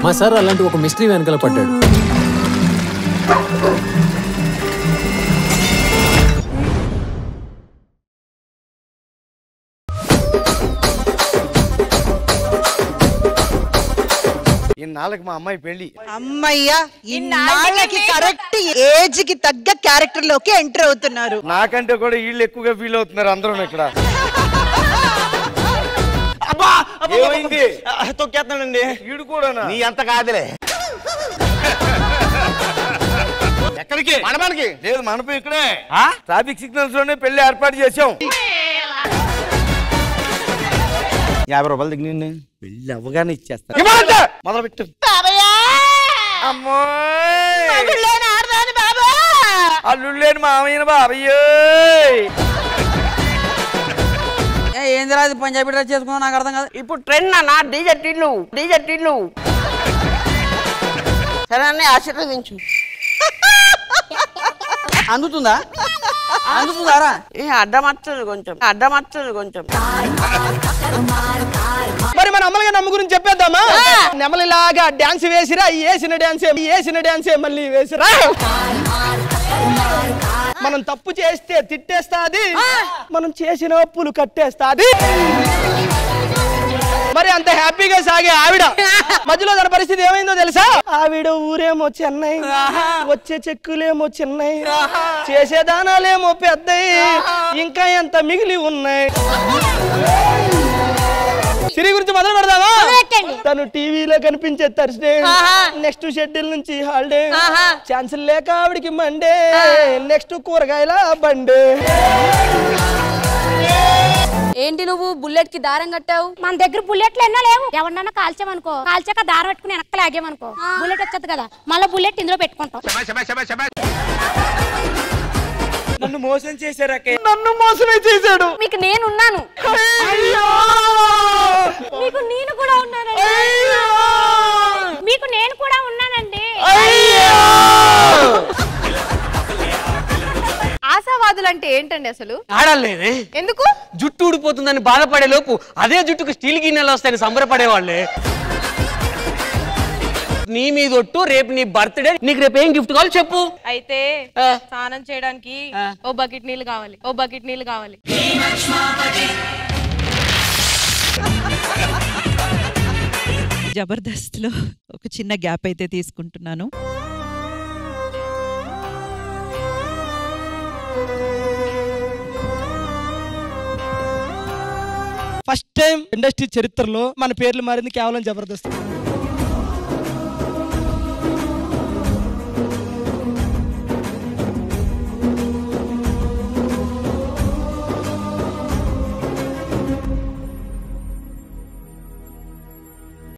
మా సార్ అలాంటి ఒక మిస్టరీ వెనకాల పడ్డాడు. ఇన్నాళ్ళకి మా అమ్మాయి పెళ్లి. అమ్మయ్యా, ఇన్నాళ్ళకి కరెక్ట్ ఏజ్ కి తగ్గ క్యారెక్టర్ లోకి ఎంటర్ అవుతున్నారు. నాకంటే కూడా వీళ్ళు ఎక్కువగా ఫీల్ అవుతున్నారు అందరూ ఇక్కడ. ఏమైంది? తొక్కేస్తున్నానండి. వీడు కూడా నీ అంత కాదులే. ఎక్కడికి? మండపానికి. లేదు, మండపం ఇక్కడే. ట్రాఫిక్ సిగ్నల్స్ లోనే పెళ్లి ఏర్పాటు చేసాం. 50 రూపాయలు దిగినండి. పెళ్లి అవ్వగానే ఇచ్చేస్తా. మొదలు పెట్టు. అల్లుళ్ళేని మామయ్య బాబయ్యో. ఏందిరా అది పంజాబీ డ్రెస్ చేసుకున్నా నాకు అర్థం కాదు. ఇప్పుడు ట్రెండ్ అన్న డీజే టిల్లు సరే అన్నీ ఆశీర్వదించు. అందుతుందారా? అడ్డమత్తది కొంచెం. మరి మన అమ్మలుగా నమ్మ గురించి చెప్పేద్దామా? నెమలిలాగా డాన్స్ వేసిరా, వేసిన డాన్సే మళ్ళీ వేసిరా. మనం తప్పు చేస్తే తిట్టేస్తాది, మనం చేసిన అప్పులు కట్టేస్తాది. మరి అంత హ్యాపీగా సాగే ఆవిడ మధ్యలో తన పరిస్థితి ఏమైందో తెలుసా? ఆవిడ ఊరేమో చెన్నై, వచ్చే చెక్కులేమో చెన్నై, చేసే దానాలేమో పెద్దయి, ఇంకా ఎంత మిగిలి ఉన్నాయి. సిరి గురించి మొదలు పెడదామా? తను టీవీలో కనిపించే థర్స్డే, నెక్స్ట్ షెడ్యూల్ నుంచి హాలిడే, ఛాన్సులు లేక ఆవిడికి మండే, నెక్స్ట్ కూరగాయల బండే. ఏంటి నువ్వు బుల్లెట్ కి దారం కట్టావు? మన దగ్గర బుల్లెట్లు ఎన్నో లేవు. ఎవరన్నా కాల్చామనుకో, కాల్చాక దారం పెట్టుకుని వెనక్కి లాగామనుకో బుల్లెట్ వచ్చేది కదా, మళ్ళీ బుల్లెట్ ఇందులో పెట్టుకుంటాం. నన్ను మోసం చేశారు. నన్ను మోసమే చేశాడు. మీకు నేనున్నాను. మీకు నేను కూడా ఉన్నానండి. మీకు నేను కూడా ఉన్నానండి. ఆశావాదులు అంటే ఏంటండి అసలు? ఆడలేదే ఎందుకు? జుట్టు ఊడిపోతుందని బాధపడే లోపు అదే జుట్టుకు స్టీల్ గిన్నెలు వస్తాయని సంబరపడేవాళ్ళే. నీ మీద ఒట్టు, రేపు నీ బర్త్డే, నీకు రేపు ఏం గిఫ్ట్ కావాలి చెప్పు. అయితే స్నానం చేయడానికి ఓ బకెట్ నీళ్ళు కావాలి. జబర్దస్త్ లో ఒక చిన్న గ్యాప్ అయితే తీసుకుంటున్నాను. ఫస్ట్ టైం ఇండస్ట్రీ చరిత్రలో మన పేర్లు మారింది కేవలం జబర్దస్త్.